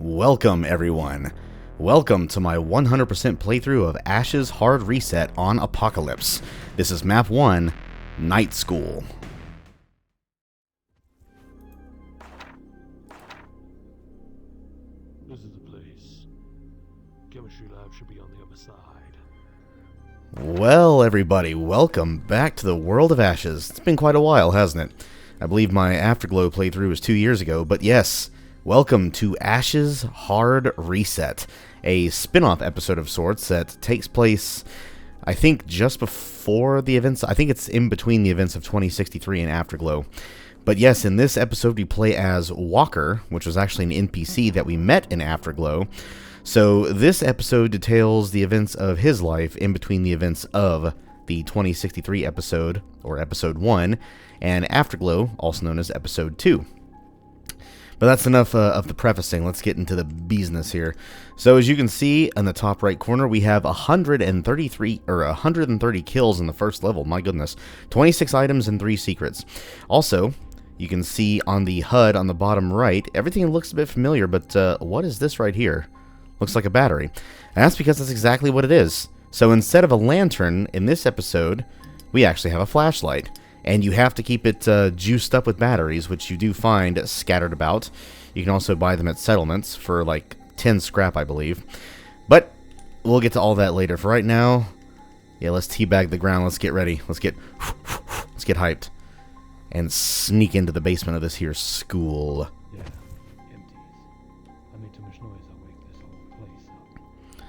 Welcome, everyone. Welcome to my 100% playthrough of Ash's Hard Reset on Apocalypse. This is Map 1, Night School. This is the place. Chemistry lab should be on the other side. Well, everybody, welcome back to the world of Ashes. It's been quite a while, hasn't it? I believe my Afterglow playthrough was 2 years ago, but yes, welcome to Ash's Hard Reset, a spin-off episode of sorts that takes place, I think, just before the events. I think it's in between the events of 2063 and Afterglow. But yes, in this episode we play as Walker, which was actually an NPC that we met in Afterglow. So this episode details the events of his life in between the events of the 2063 episode, or Episode 1, and Afterglow, also known as Episode 2. But that's enough of the prefacing. Let's get into the business here. So as you can see in the top right corner, we have 130 kills in the first level. My goodness. 26 items and 3 secrets. Also, you can see on the HUD on the bottom right, everything looks a bit familiar, but what is this right here? Looks like a battery. And that's because that's exactly what it is. So instead of a lantern, in this episode, we actually have a flashlight. And you have to keep it juiced up with batteries, which you do find scattered about. You can also buy them at settlements for like 10 scrap, I believe. But we'll get to all that later. For right now, yeah, let's teabag the ground. Let's get ready. Let's get hyped. And sneak into the basement of this here school. Yeah, empties. I made too much noise. I'll wake this whole place up.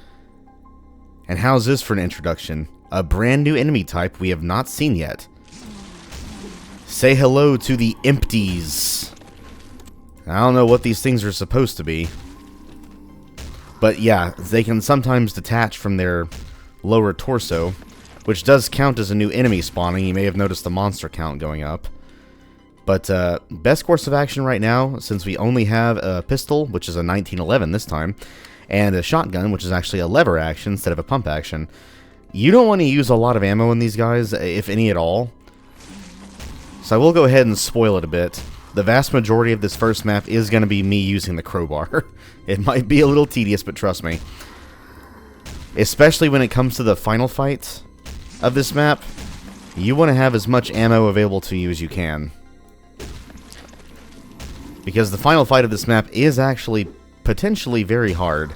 And how's this for an introduction? A brand new enemy type we have not seen yet. Say hello to the empties. I don't know what these things are supposed to be. But yeah, they can sometimes detach from their lower torso, which does count as a new enemy spawning. You may have noticed the monster count going up. But best course of action right now, since we only have a pistol, which is a 1911 this time, and a shotgun, which is actually a lever action instead of a pump action, you don't want to use a lot of ammo in these guys, if any at all. So I will go ahead and spoil it a bit. The vast majority of this first map is going to be me using the crowbar. It might be a little tedious, but trust me. Especially when it comes to the final fight of this map, you want to have as much ammo available to you as you can. Because the final fight of this map is actually potentially very hard.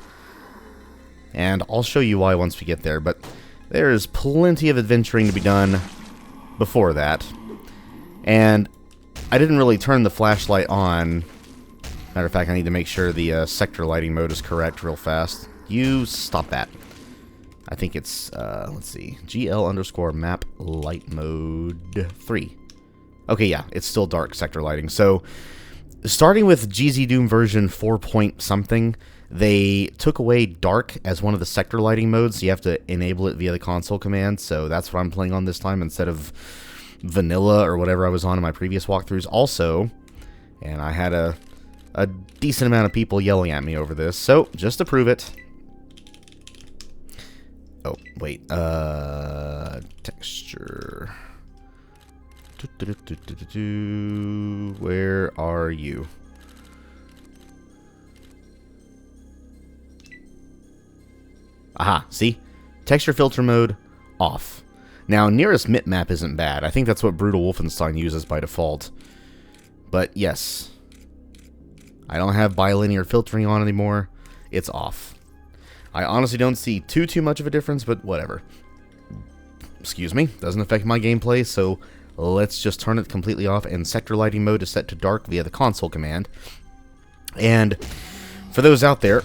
And I'll show you why once we get there, but there is plenty of adventuring to be done before that. And I didn't really turn the flashlight on. Matter of fact, I need to make sure the sector lighting mode is correct real fast. You stop that. I think it's, let's see, GL_map light mode 3. Okay, yeah, it's still dark sector lighting. So, starting with GZDoom version 4 point something, they took away dark as one of the sector lighting modes. So you have to enable it via the console command. So that's what I'm playing on this time instead of vanilla or whatever I was on in my previous walkthroughs. Also, and I had a decent amount of people yelling at me over this, so just to prove it. Oh wait, texture. Where are you? Aha, see, texture filter mode off. Now, nearest map isn't bad. I think that's what Brutal Wolfenstein uses by default. But yes, I don't have bilinear filtering on anymore. It's off. I honestly don't see too much of a difference, but whatever. Excuse me, doesn't affect my gameplay, so let's just turn it completely off, and sector lighting mode is set to dark via the console command. And for those out there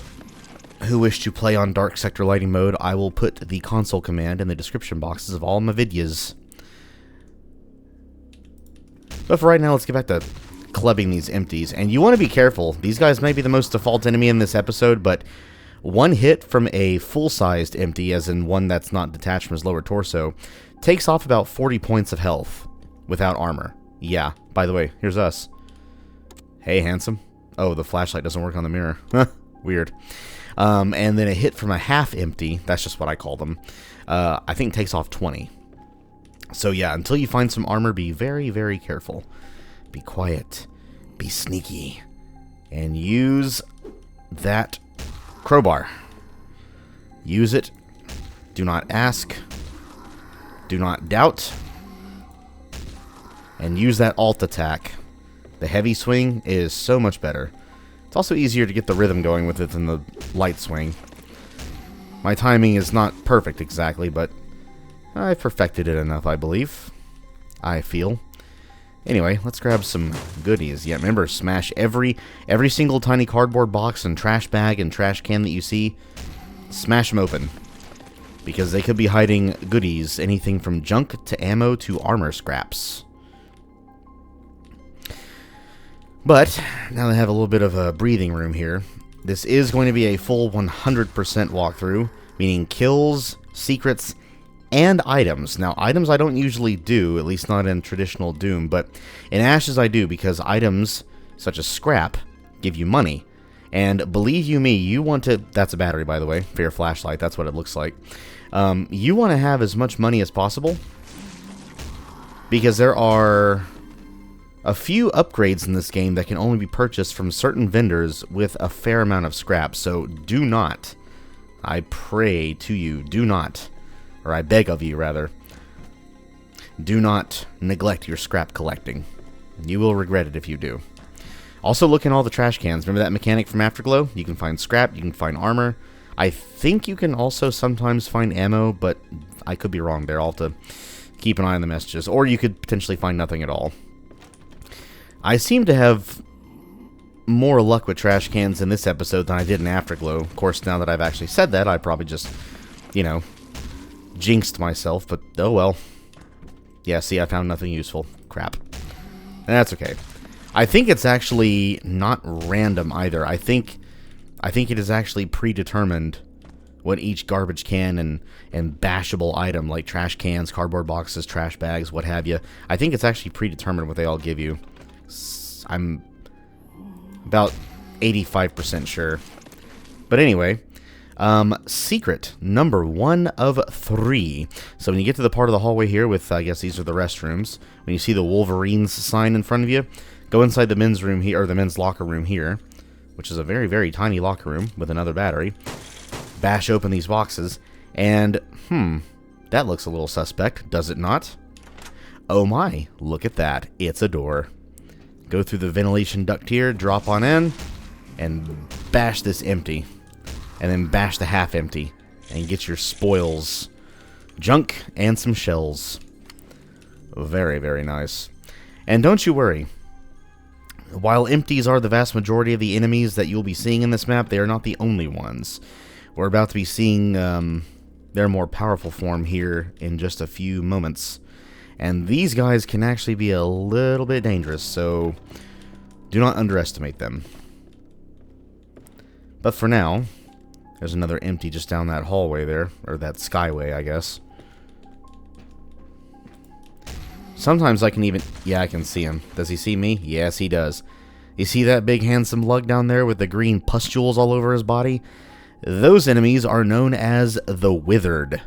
who wish to play on dark sector lighting mode, I will put the console command in the description boxes of all my videos. But for right now, let's get back to clubbing these empties. And you want to be careful. These guys may be the most default enemy in this episode, but one hit from a full-sized empty, as in one that's not detached from his lower torso, takes off about 40 points of health without armor. Yeah, by the way, here's us. Hey, handsome. Oh, the flashlight doesn't work on the mirror. Weird. And then a hit from a half empty, that's just what I call them, I think takes off 20. So yeah, until you find some armor, be very, very careful. Be quiet. Be sneaky. And use that crowbar. Use it. Do not ask. Do not doubt. And use that alt attack. The heavy swing is so much better. It's also easier to get the rhythm going with it than the light swing. My timing is not perfect exactly, but I've perfected it enough, I believe. I feel. Anyway, let's grab some goodies. Yeah, remember, smash every single tiny cardboard box and trash bag and trash can that you see. Smash them open. Because they could be hiding goodies, anything from junk to ammo to armor scraps. But, now that I have a little bit of a breathing room here, this is going to be a full 100% walkthrough, meaning kills, secrets, and items. Now, items I don't usually do, at least not in traditional Doom, but in Ashes I do, because items, such as scrap, give you money. And believe you me, you want to... That's a battery, by the way, for your flashlight, that's what it looks like. You want to have as much money as possible, because there are a few upgrades in this game that can only be purchased from certain vendors with a fair amount of scrap. So do not, I pray to you, do not, or I beg of you rather, do not neglect your scrap collecting. You will regret it if you do. Also look in all the trash cans. Remember that mechanic from Afterglow? You can find scrap, you can find armor. I think you can also sometimes find ammo, but I could be wrong there. I'll have to keep an eye on the messages. Or you could potentially find nothing at all. I seem to have more luck with trash cans in this episode than I did in Afterglow. Of course, now that I've actually said that, I probably just, you know, jinxed myself, but oh well. Yeah, see, I found nothing useful. Crap. That's okay. I think it's actually not random either. I think it is actually predetermined what each garbage can and bashable item, like trash cans, cardboard boxes, trash bags, what have you. I think it's actually predetermined what they all give you. I'm about 85% sure. But anyway, secret number 1 of 3. So when you get to the part of the hallway here with, I guess these are the restrooms, when you see the Wolverines sign in front of you, go inside the men's room here, or the men's locker room here, which is a very, very tiny locker room with another battery. Bash open these boxes, and, that looks a little suspect, does it not? Oh my, look at that, it's a door. Go through the ventilation duct here, drop on in, and bash this empty. And then bash the half empty, and get your spoils. Junk and some shells. Very, very nice. And don't you worry. While empties are the vast majority of the enemies that you'll be seeing in this map, they are not the only ones. We're about to be seeing their more powerful form here in just a few moments. And these guys can actually be a little bit dangerous, so do not underestimate them. But for now, there's another empty just down that hallway there, or that skyway, I guess. Sometimes I can even... Yeah, I can see him. Does he see me? Yes, he does. You see that big handsome lug down there with the green pustules all over his body? Those enemies are known as the Withered.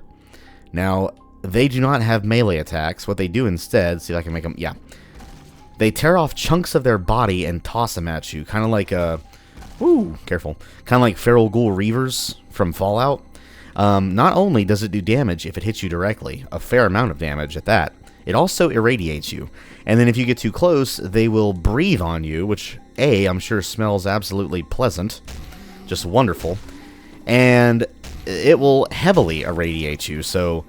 Now, they do not have melee attacks. What they do instead... See if I can make them... Yeah. They tear off chunks of their body and toss them at you. Kind of like a... Ooh, careful. Kind of like Feral Ghoul Reavers from Fallout. Not only does it do damage if it hits you directly, a fair amount of damage at that, it also irradiates you. And then if you get too close, they will breathe on you, which, I'm sure smells absolutely pleasant. Just wonderful. And it will heavily irradiate you, so...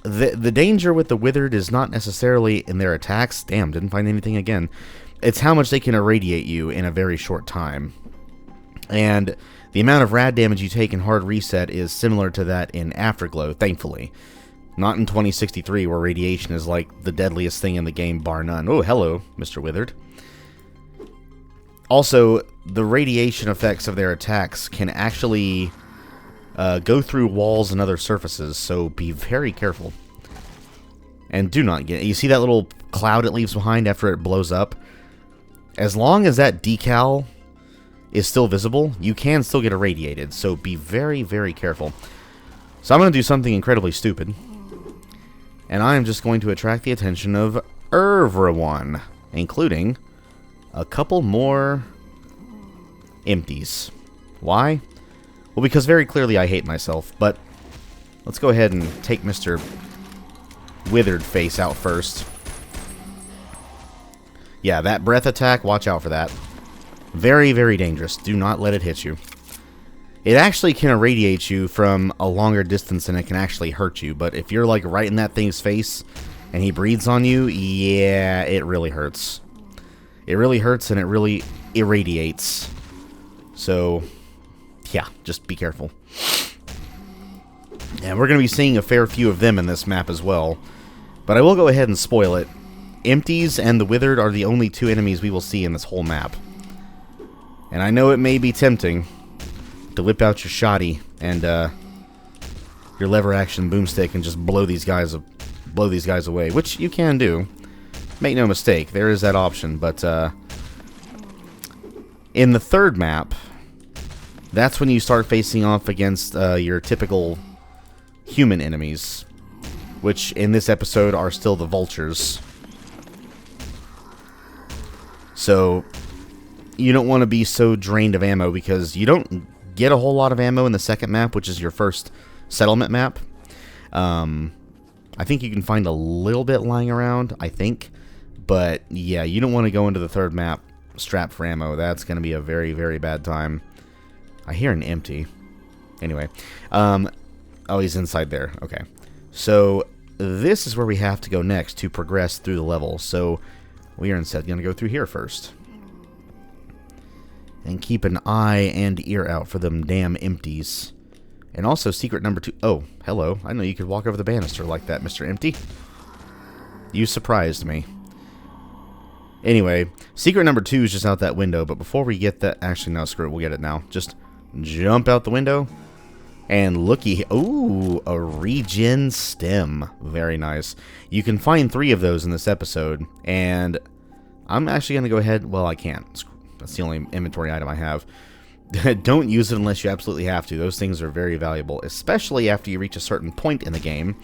The danger with the Withered is not necessarily in their attacks. Damn, didn't find anything again. It's how much they can irradiate you in a very short time. And the amount of rad damage you take in Hard Reset is similar to that in Afterglow, thankfully. Not in 2063, where radiation is like the deadliest thing in the game, bar none. Oh, hello, Mr. Withered. Also, the radiation effects of their attacks can actually go through walls and other surfaces, so be very careful. And do not get... You see that little cloud it leaves behind after it blows up? As long as that decal is still visible, you can still get irradiated, so be very, very careful. So I'm going to do something incredibly stupid. And I am just going to attract the attention of everyone, including a couple more empties. Why? Well, because very clearly I hate myself, but let's go ahead and take Mr. Withered Face out first. Yeah, that breath attack, watch out for that. Very, very dangerous. Do not let it hit you. It actually can irradiate you from a longer distance and it can actually hurt you, but if you're like right in that thing's face and he breathes on you, yeah, it really hurts. It really hurts and it really irradiates. So, yeah, just be careful. And we're going to be seeing a fair few of them in this map as well. But I will go ahead and spoil it. Empties and the Withered are the only two enemies we will see in this whole map. And I know it may be tempting to whip out your shotty and your lever action boomstick and just blow these guys away, which you can do. Make no mistake, there is that option, but in the third map, that's when you start facing off against your typical human enemies, which in this episode are still the vultures. So you don't want to be so drained of ammo because you don't get a whole lot of ammo in the second map, which is your first settlement map. I think you can find a little bit lying around, I think. But yeah, you don't want to go into the third map strapped for ammo. That's going to be a very, very bad time. I hear an empty. Anyway. Oh, he's inside there. Okay. So this is where we have to go next to progress through the level. So we are instead going to go through here first. And keep an eye and ear out for them damn empties. And also secret number 2. Oh, hello. I know you could walk over the banister like that, Mr. Empty. You surprised me. Anyway, secret number 2 is just out that window. But before we get that... Actually, no, screw it. We'll get it now. Just jump out the window. And looky... Ooh, a regen stem. Very nice. You can find 3 of those in this episode. And I'm actually going to go ahead... Well, I can't. That's the only inventory item I have. Don't use it unless you absolutely have to. Those things are very valuable, especially after you reach a certain point in the game.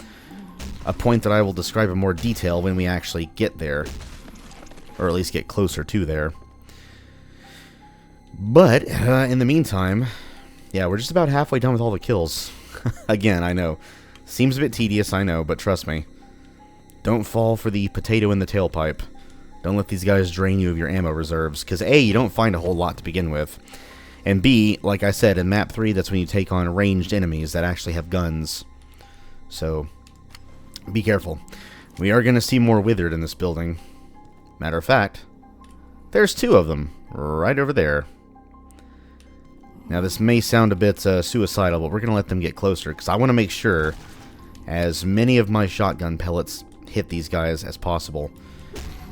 A point that I will describe in more detail when we actually get there. Or at least get closer to there. But, in the meantime, yeah, we're just about halfway done with all the kills. Again, I know. Seems a bit tedious, I know, but trust me. Don't fall for the potato in the tailpipe. Don't let these guys drain you of your ammo reserves, because A, you don't find a whole lot to begin with, and B, like I said, in Map 3, that's when you take on ranged enemies that actually have guns. So, be careful. We are going to see more Withered in this building. Matter of fact, there's 2 of them, right over there. Now, this may sound a bit suicidal, but we're going to let them get closer, because I want to make sure as many of my shotgun pellets hit these guys as possible.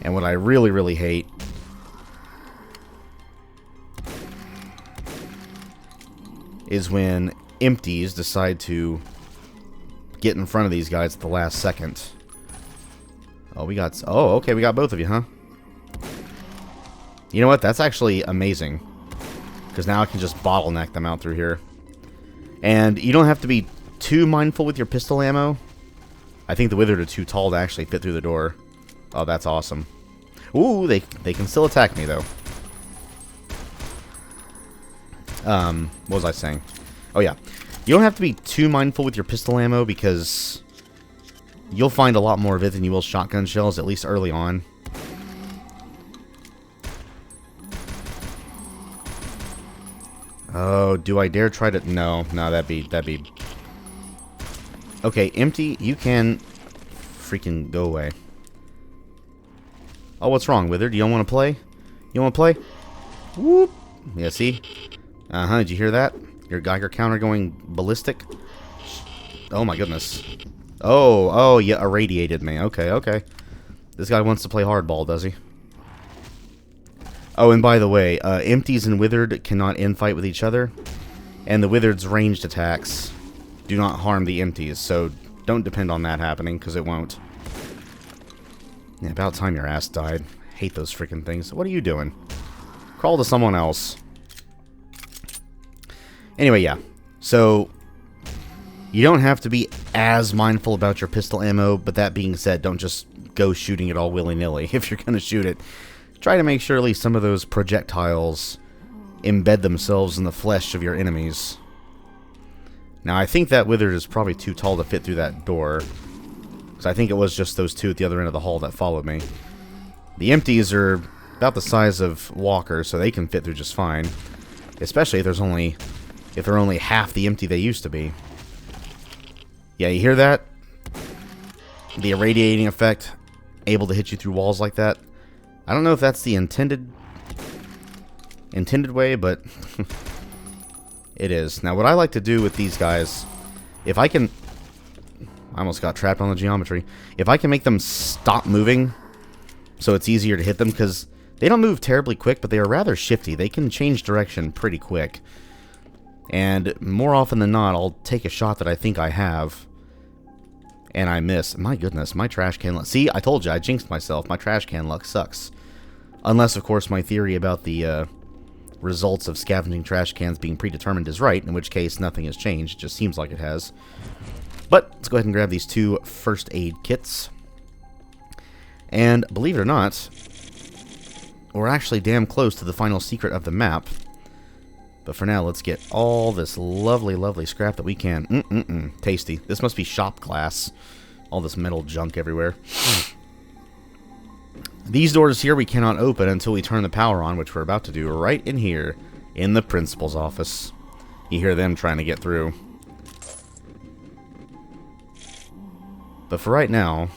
And what I really, really hate is when empties decide to get in front of these guys at the last second. Oh, we got... Oh, okay, we got both of you, huh? You know what? That's actually amazing. Because now I can just bottleneck them out through here. And you don't have to be too mindful with your pistol ammo. I think the Withered are too tall to actually fit through the door. Oh, that's awesome. Ooh, they can still attack me, though. What was I saying? Oh, yeah. You don't have to be too mindful with your pistol ammo because you'll find a lot more of it than you will shotgun shells, at least early on. Oh, do I dare try to... No, that'd be... Okay, empty, you can freaking go away. Oh, what's wrong, Withered? You don't want to play? You want to play? Whoop! Yeah, see? Uh-huh, did you hear that? Your Geiger counter going ballistic? Oh, my goodness. Oh, you irradiated me. Okay. This guy wants to play hardball, does he? Oh, and by the way, empties and Withered cannot infight with each other. And the Withered's ranged attacks do not harm the empties, so don't depend on that happening, because it won't. Yeah, about time your ass died. Hate those freaking things. What are you doing? Crawl to someone else. Anyway, yeah. So, you don't have to be as mindful about your pistol ammo, but that being said, don't just go shooting it all willy-nilly. If you're going to shoot it, try to make sure at least some of those projectiles embed themselves in the flesh of your enemies. Now, I think that Withered is probably too tall to fit through that door. Because I think it was just those two at the other end of the hall that followed me. The empties are about the size of walkers, so they can fit through just fine. Especially if they're only half the empty they used to be. Yeah, you hear that? The irradiating effect, able to hit you through walls like that. I don't know if that's the intended way, but it is. Now, what I like to do with these guys, if I can... I almost got trapped on the geometry. If I can make them stop moving, so it's easier to hit them, because they don't move terribly quick, but they are rather shifty. They can change direction pretty quick. And more often than not, I'll take a shot that I think I have, and I miss. My goodness, my trash can luck. See, I told you, I jinxed myself. My trash can luck sucks. Unless, of course, my theory about the results of scavenging trash cans being predetermined is right, in which case nothing has changed. It just seems like it has. But let's go ahead and grab these 2 first aid kits. And believe it or not, we're actually damn close to the final secret of the map. But for now, let's get all this lovely, lovely scrap that we can. Tasty. This must be shop glass. All this metal junk everywhere. These doors here we cannot open until we turn the power on, which we're about to do right in here, in the principal's office. You hear them trying to get through. But for right now,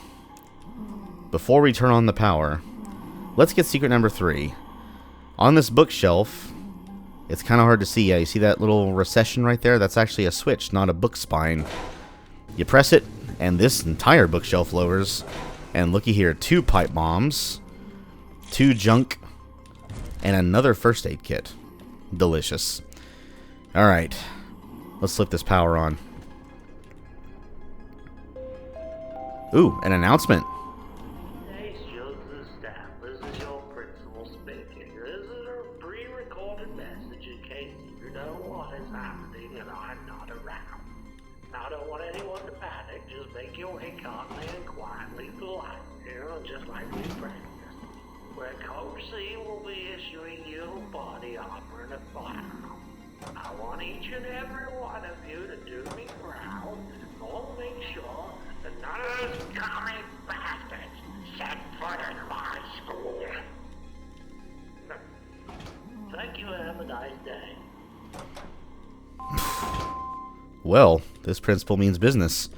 before we turn on the power, let's get secret number 3. On this bookshelf, it's kind of hard to see. Yeah, you see that little recession right there? That's actually a switch, not a book spine. You press it, and this entire bookshelf lowers. And looky here, 2 pipe bombs, 2 junk, and another first aid kit. Delicious. Alright, let's flip this power on. Ooh, an announcement. Hey, students and staff, this is your principal speaking. This is a pre-recorded message in case you know what is happening and I'm not around. I don't want anyone to panic, just make your way calmly and quietly polite, just like we practiced. Where Coach C will be issuing you body armor and a firearm. I want each and every one of you to do me proud and all make sure that none of those commie bastards set foot in my school. Thank you and have a nice day. Well, this principal means business.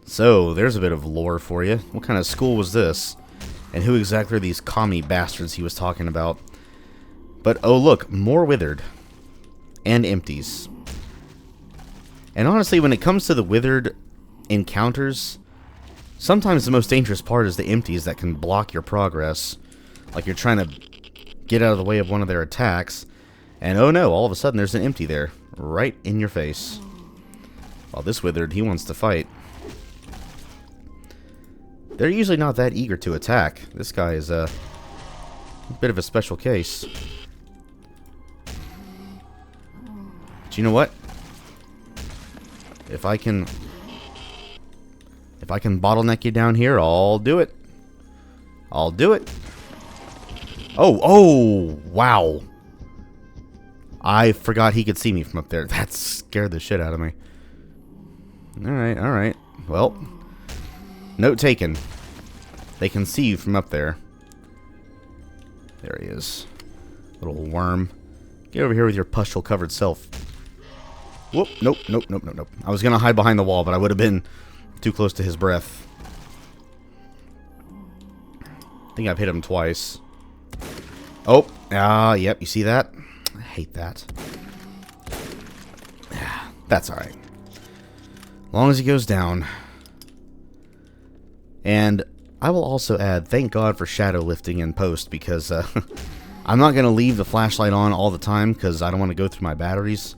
So, there's a bit of lore for you. What kind of school was this? And who exactly are these commie bastards he was talking about? But, oh look, more Withered. And empties. And honestly, when it comes to the Withered encounters, sometimes the most dangerous part is the empties that can block your progress. Like you're trying to get out of the way of one of their attacks, and oh no, all of a sudden there's an empty there, right in your face. While this Withered, he wants to fight. They're usually not that eager to attack. This guy is a bit of a special case. But you know what? If I can bottleneck you down here, I'll do it. I'll do it. Oh, wow. I forgot he could see me from up there. That scared the shit out of me. Alright. Well, note taken. They can see you from up there. There he is. Little worm. Get over here with your pustule-covered self. Whoop, nope. I was going to hide behind the wall, but I would have been too close to his breath. I think I've hit him twice. Oh, yep, you see that? I hate that. That's alright. As long as he goes down. And I will also add, thank God for shadow lifting in post, because I'm not going to leave the flashlight on all the time, because I don't want to go through my batteries.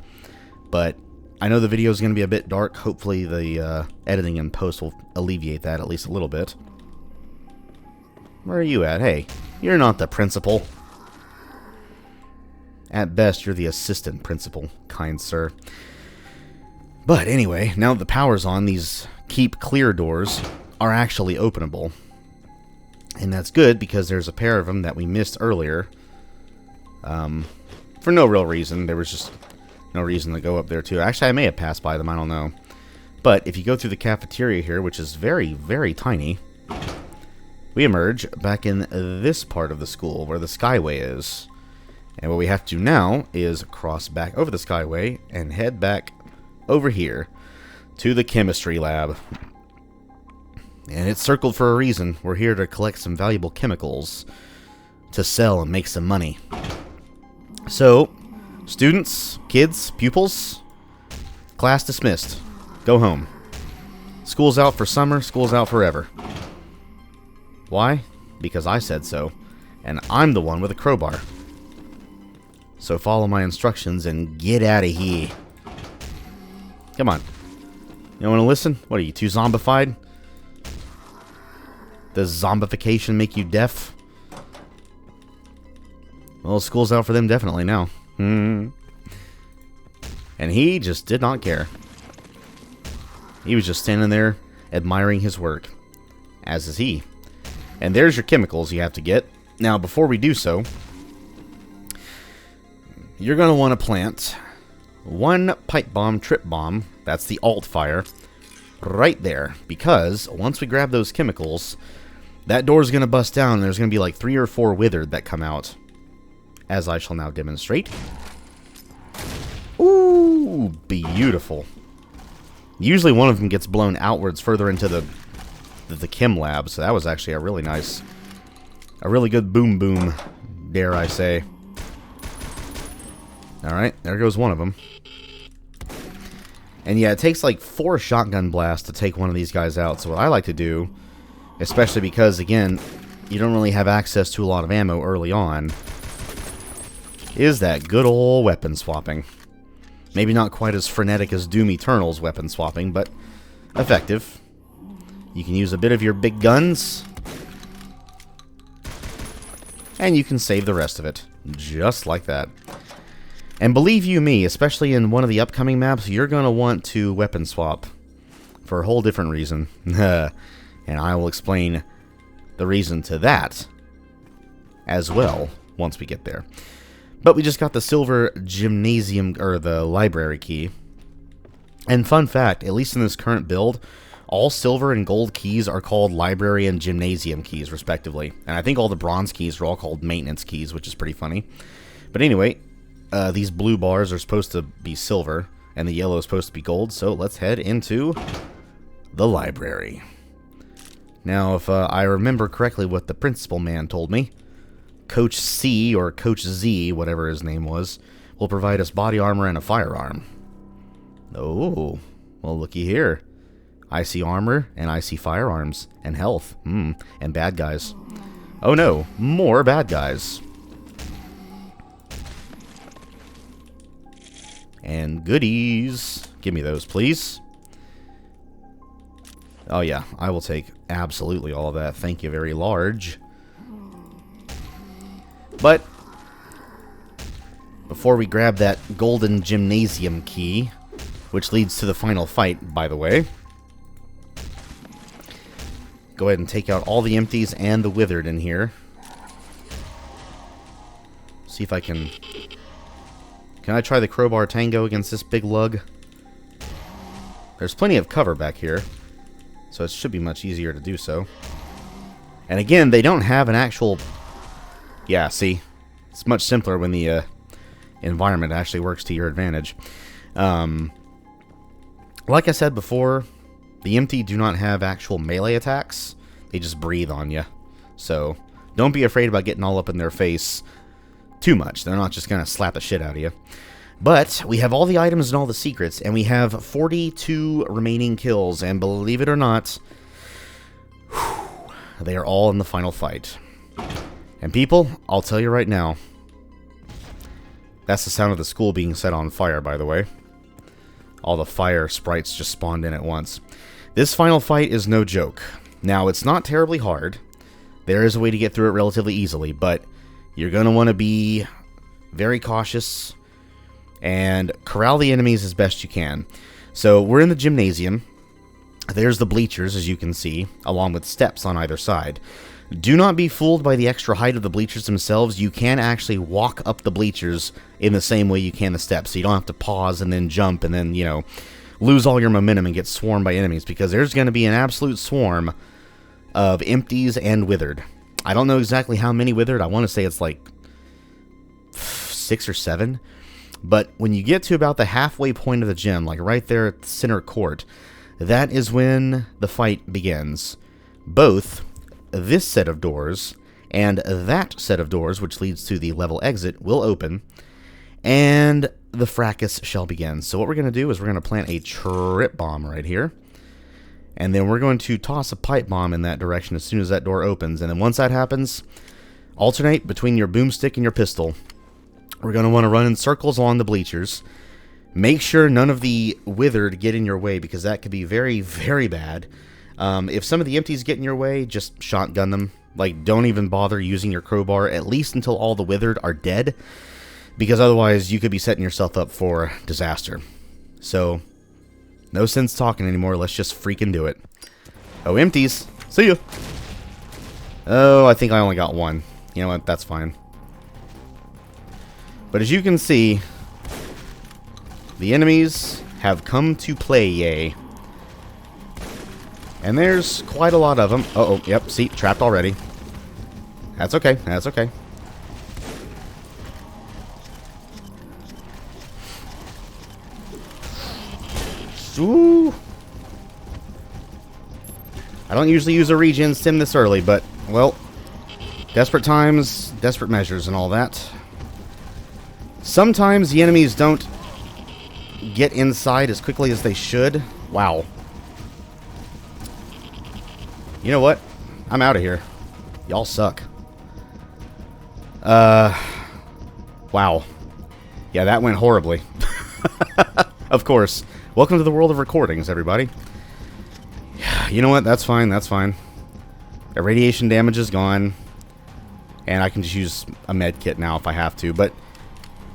But I know the video is going to be a bit dark. Hopefully the editing in post will alleviate that at least a little bit. Where are you at? Hey, you're not the principal. At best, you're the assistant principal, kind sir. But anyway, now that the power's on, these keep clear doors are actually openable. And that's good, because there's a pair of them that we missed earlier. For no real reason. There was just no reason to go up there, too. Actually, I may have passed by them. I don't know. But if you go through the cafeteria here, which is very, very tiny, we emerge back in this part of the school where the Skyway is. And what we have to do now is cross back over the Skyway and head back over here to the chemistry lab. And it's circled for a reason. We're here to collect some valuable chemicals to sell and make some money. So, students, kids, pupils, class dismissed. Go home. School's out for summer, school's out forever. Why? Because I said so. And I'm the one with a crowbar. So follow my instructions and get out of here. Come on. You don't want to listen? What are you, too zombified? Does zombification make you deaf? Well, school's out for them definitely now. And he just did not care. He was just standing there admiring his work. As is he. And there's your chemicals you have to get. Now, before we do so, you're going to want to plant one pipe bomb, trip bomb, that's the alt fire, right there. Because once we grab those chemicals, that door's going to bust down and there's going to be like 3 or 4 withered that come out. As I shall now demonstrate. Ooh, beautiful. Usually one of them gets blown outwards further into the chem lab, so that was actually a really nice, a really good boom boom, dare I say. Alright, there goes one of them. And yeah, it takes like 4 shotgun blasts to take one of these guys out, so what I like to do, especially because, again, you don't really have access to a lot of ammo early on, is that good old weapon swapping. Maybe not quite as frenetic as Doom Eternal's weapon swapping, but effective. You can use a bit of your big guns, and you can save the rest of it. Just like that. And believe you me, especially in one of the upcoming maps, you're going to want to weapon swap for a whole different reason. And I will explain the reason to that as well once we get there. But we just got the silver gymnasium, or the library key. And fun fact, at least in this current build, all silver and gold keys are called library and gymnasium keys, respectively. And I think all the bronze keys are all called maintenance keys, which is pretty funny. But anyway, these blue bars are supposed to be silver, and the yellow is supposed to be gold, so let's head into the library. Now, if I remember correctly what the principal man told me, Coach C, or Coach Z, whatever his name was, will provide us body armor and a firearm. Oh, well, looky here. I see armor, and I see firearms, and health, and bad guys. Oh no, more bad guys. And goodies. Give me those, please. Oh yeah, I will take absolutely all of that. Thank you very large. But before we grab that golden gymnasium key, which leads to the final fight, by the way, go ahead and take out all the empties and the withered in here. See if I can... Can I try the crowbar tango against this big lug? There's plenty of cover back here, so it should be much easier to do so. And again, they don't have an actual... Yeah, see? It's much simpler when the environment actually works to your advantage. Like I said before, the empty do not have actual melee attacks. They just breathe on you. So, don't be afraid about getting all up in their face too much. They're not just going to slap the shit out of you. But we have all the items and all the secrets, and we have 42 remaining kills. And believe it or not, they are all in the final fight. And people, I'll tell you right now, that's the sound of the school being set on fire, by the way. All the fire sprites just spawned in at once. This final fight is no joke. Now, it's not terribly hard. There is a way to get through it relatively easily, but you're going to want to be very cautious and corral the enemies as best you can. So, we're in the gymnasium. There's the bleachers, as you can see, along with steps on either side. Do not be fooled by the extra height of the bleachers themselves. You can actually walk up the bleachers in the same way you can the steps. So you don't have to pause and then jump and then, you know, lose all your momentum and get swarmed by enemies. Because there's going to be an absolute swarm of empties and withered. I don't know exactly how many withered. I want to say it's like 6 or 7. But when you get to about the halfway point of the gym, like right there at the center court, that is when the fight begins. Both this set of doors and that set of doors, which leads to the level exit, will open, and the fracas shall begin. So what we're going to do is we're going to plant a trip bomb right here, and then we're going to toss a pipe bomb in that direction as soon as that door opens. And then once that happens, alternate between your boomstick and your pistol. We're going to want to run in circles along the bleachers. Make sure none of the withered get in your way, because that could be very, very bad. If some of the empties get in your way, just shotgun them. Like, don't even bother using your crowbar, at least until all the withered are dead, because otherwise you could be setting yourself up for disaster. So, no sense talking anymore, let's just freaking do it. Oh, empties! See ya! Oh, I think I only got one. You know what, that's fine. But as you can see, the enemies have come to play, yay. And there's quite a lot of them. Uh-oh, yep, see, trapped already. That's okay, that's okay. Ooh. I don't usually use a regen stim this early, but, well, desperate times, desperate measures and all that. Sometimes the enemies don't get inside as quickly as they should. Wow. You know what? I'm out of here. Y'all suck. Wow. Yeah, that went horribly. Of course. Welcome to the world of recordings, everybody. You know what? That's fine, that's fine. The radiation damage is gone. And I can just use a med kit now if I have to. But,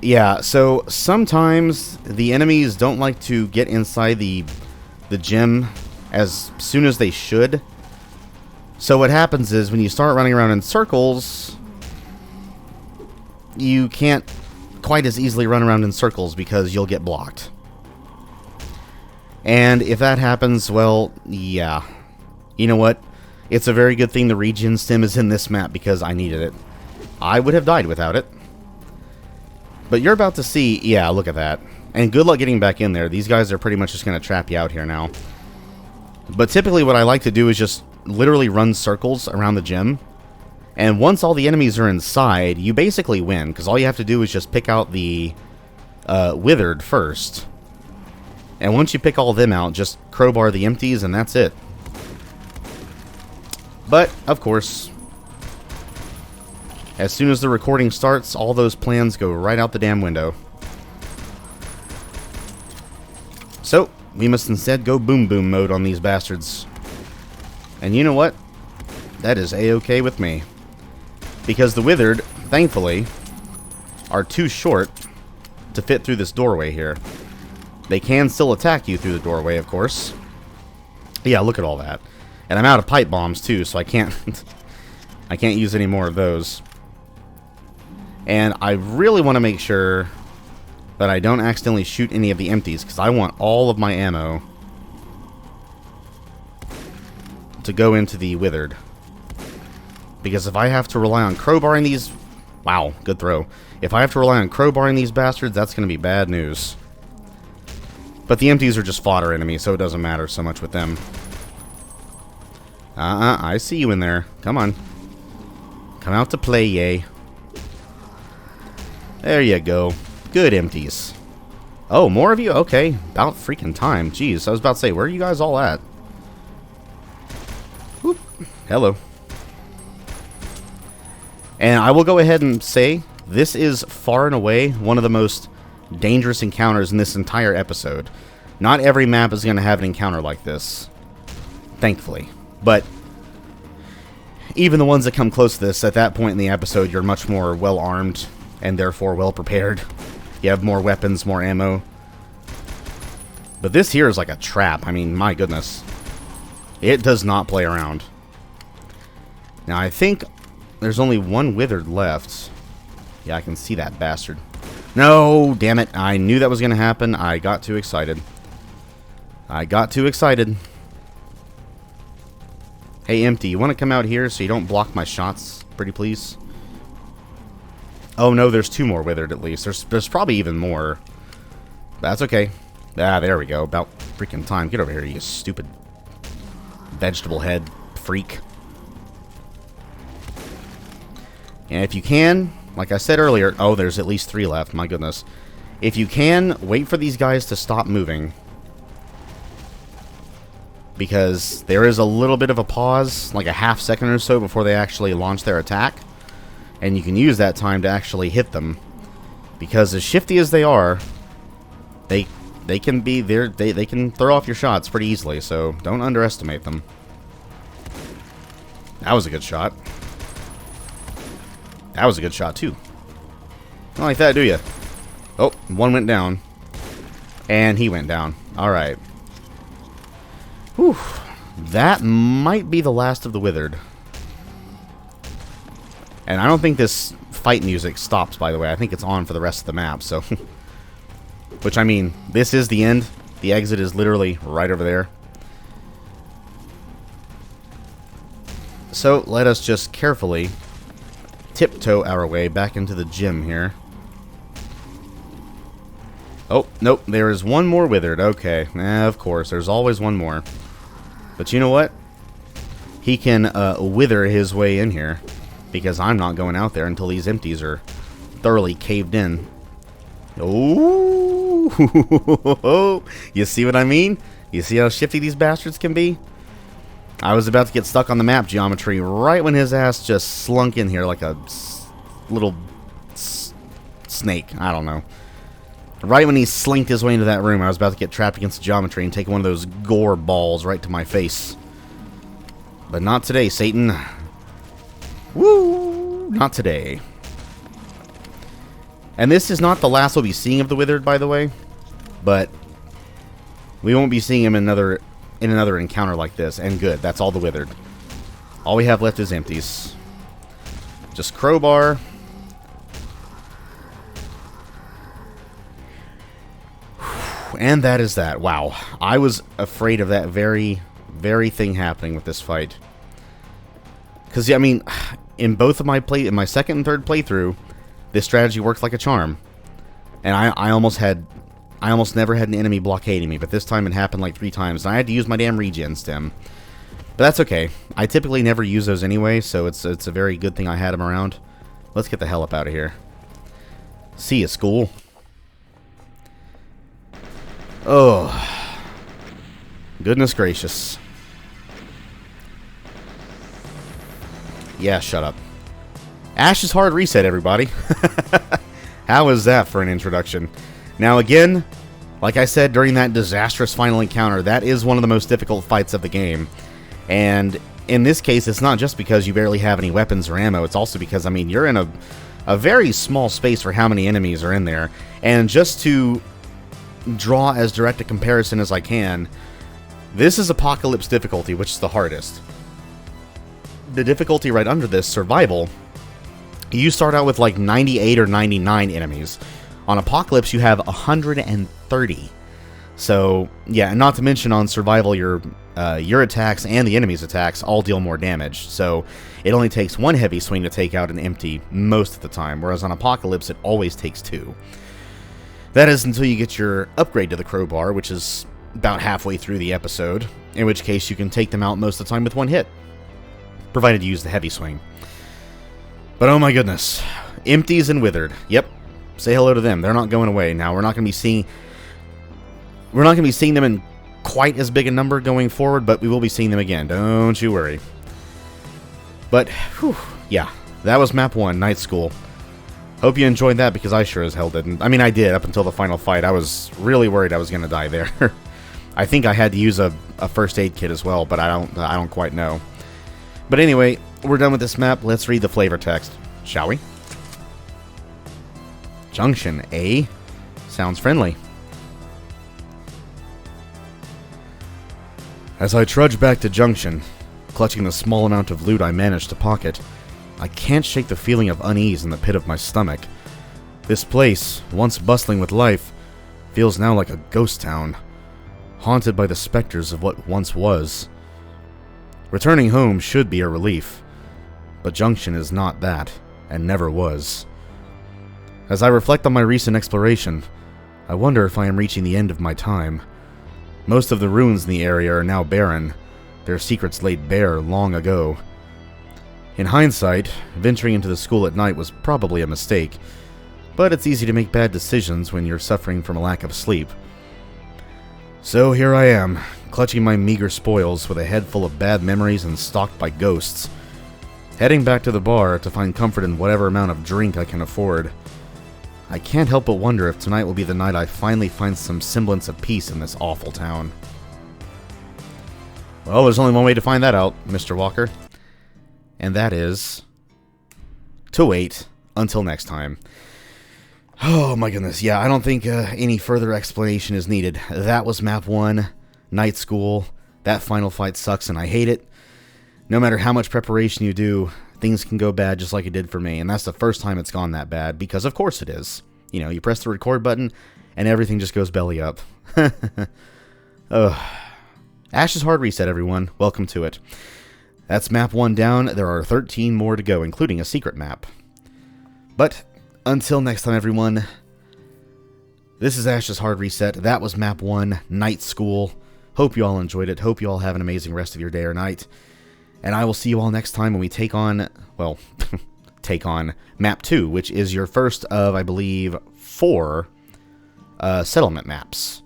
yeah, so sometimes the enemies don't like to get inside the gym as soon as they should. So what happens is when you start running around in circles, you can't quite as easily run around in circles because you'll get blocked. And if that happens, well, yeah. You know what? It's a very good thing the regen stim is in this map because I needed it. I would have died without it. But you're about to see, yeah, look at that. And good luck getting back in there. These guys are pretty much just going to trap you out here now. But typically what I like to do is just literally run circles around the gym. And once all the enemies are inside, you basically win. Because all you have to do is just pick out the withered first. And once you pick all of them out, just crowbar the empties and that's it. But, of course, as soon as the recording starts, all those plans go right out the damn window. So, we must instead go boom boom mode on these bastards. And you know what? That is a-okay with me. Because the withered, thankfully, are too short to fit through this doorway here. They can still attack you through the doorway, of course. Yeah, look at all that. And I'm out of pipe bombs too, so I can't I can't use any more of those. And I really want to make sure that I don't accidentally shoot any of the empties, because I want all of my ammo to go into the withered. Because if I have to rely on crowbarring these... Wow, good throw. If I have to rely on crowbarring these bastards, that's going to be bad news. But the empties are just fodder enemies, so it doesn't matter so much with them. I see you in there. Come on. Come out to play, yay. There you go. Good empties. Oh, more of you? Okay. About freaking time. Jeez, I was about to say, where are you guys all at? Whoop. Hello. And I will go ahead and say, this is far and away one of the most dangerous encounters in this entire episode. Not every map is going to have an encounter like this. Thankfully. But even the ones that come close to this, at that point in the episode, you're much more well-armed and therefore well-prepared. You have more weapons, more ammo. But this here is like a trap. I mean, my goodness. It does not play around. Now, I think there's only one withered left. Yeah, I can see that bastard. No, damn it. I knew that was going to happen. I got too excited. I got too excited. Hey, Empty, you want to come out here so you don't block my shots, pretty please? Oh, no, there's 2 more withered at least. There's probably even more. That's okay. Ah, there we go. About freaking time. Get over here, you stupid vegetable head freak. And if you can, like I said earlier... Oh, there's at least 3 left. My goodness. If you can, wait for these guys to stop moving. Because there is a little bit of a pause, like a half second or so before they actually launch their attack. And you can use that time to actually hit them. Because as shifty as they are, they can be there. They can throw off your shots pretty easily, so don't underestimate them. That was a good shot. That was a good shot too. Don't like that, do you? Oh, one went down. And he went down. Alright. Whew. That might be the last of the withered. And I don't think this fight music stops, by the way. I think it's on for the rest of the map, so... Which, I mean, this is the end. The exit is literally right over there. So, let us just carefully tiptoe our way back into the gym here. Oh, nope, there is one more withered. Okay, of course, there's always one more. But you know what? He can wither his way in here. Because I'm not going out there until these empties are thoroughly caved in. Oh, you see what I mean? You see how shifty these bastards can be? I was about to get stuck on the map geometry right when his ass just slunk in here like a little snake. I don't know. Right when he slinked his way into that room, I was about to get trapped against the geometry and take one of those gore balls right to my face. But not today, Satan. Woo! Not today. And this is not the last we'll be seeing of the Withered, by the way. But we won't be seeing him in another encounter like this. And good, that's all the Withered. All we have left is empties. Just crowbar. And that is that. Wow. I was afraid of that very, very thing happening with this fight. Because, yeah, I mean, in both of in my second and third playthrough, this strategy worked like a charm. And I almost never had an enemy blockading me, but this time it happened like 3 times, and I had to use my damn regen stem. But that's okay. I typically never use those anyway, so it's a very good thing I had them around. Let's get the hell up out of here. See ya, school. Oh. Goodness gracious. Yeah, shut up. Ash's Hard Reset, everybody. How was that for an introduction? Now again, like I said during that disastrous final encounter, that is one of the most difficult fights of the game. And in this case, it's not just because you barely have any weapons or ammo, it's also because, I mean, you're in a very small space for how many enemies are in there. And just to draw as direct a comparison as I can, this is Apocalypse difficulty, which is the hardest. The difficulty right under this, Survival, you start out with like 98 or 99 enemies. On Apocalypse, you have 130. So, yeah, and not to mention on Survival, your attacks and the enemy's attacks all deal more damage. So, it only takes 1 heavy swing to take out an empty most of the time, whereas on Apocalypse, it always takes 2. That is until you get your upgrade to the crowbar, which is about halfway through the episode, in which case you can take them out most of the time with 1 hit, provided you use the heavy swing. But oh my goodness, empties and withered. Yep, say hello to them. They're not going away. Now we're not going to be seeing them in quite as big a number going forward, but we will be seeing them again. Don't you worry. But whew, yeah, that was Map 1, Night School. Hope you enjoyed that, because I sure as hell didn't. I mean, I did up until the final fight. I was really worried I was going to die there. I think I had to use a first aid kit as well, but I don't quite know. But anyway, we're done with this map. Let's read the flavor text, shall we? Junction, eh? Sounds friendly. As I trudge back to Junction, clutching the small amount of loot I managed to pocket, I can't shake the feeling of unease in the pit of my stomach. This place, once bustling with life, feels now like a ghost town, haunted by the specters of what once was. Returning home should be a relief, but Junction is not that, and never was. As I reflect on my recent exploration, I wonder if I am reaching the end of my time. Most of the ruins in the area are now barren, their secrets laid bare long ago. In hindsight, venturing into the school at night was probably a mistake, but it's easy to make bad decisions when you're suffering from a lack of sleep. So here I am, clutching my meager spoils with a head full of bad memories and stalked by ghosts, heading back to the bar to find comfort in whatever amount of drink I can afford. I can't help but wonder if tonight will be the night I finally find some semblance of peace in this awful town. Well, there's only one way to find that out, Mr. Walker. And that is to wait until next time. Oh my goodness, yeah, I don't think any further explanation is needed. That was Map 1, Night School. That final fight sucks and I hate it. No matter how much preparation you do, things can go bad just like it did for me. And that's the first time it's gone that bad, because of course it is. You know, you press the record button and everything just goes belly up. Ash's Hard Reset, everyone. Welcome to it. That's Map 1 down. There are 13 more to go, including a secret map. But until next time, everyone, this is Ash's Hard Reset. That was Map 1, Night School. Hope you all enjoyed it. Hope you all have an amazing rest of your day or night. And I will see you all next time when we take on, well, take on Map 2, which is your first of, I believe, 4 settlement maps.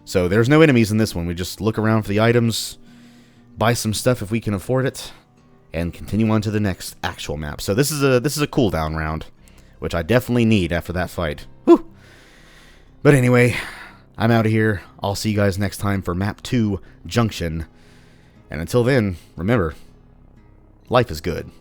So there's no enemies in this one. We just look around for the items, buy some stuff if we can afford it, and continue on to the next actual map. So this is a cooldown round, which I definitely need after that fight. Whew. But anyway, I'm out of here. I'll see you guys next time for Map 2, Junction. And until then, remember, life is good.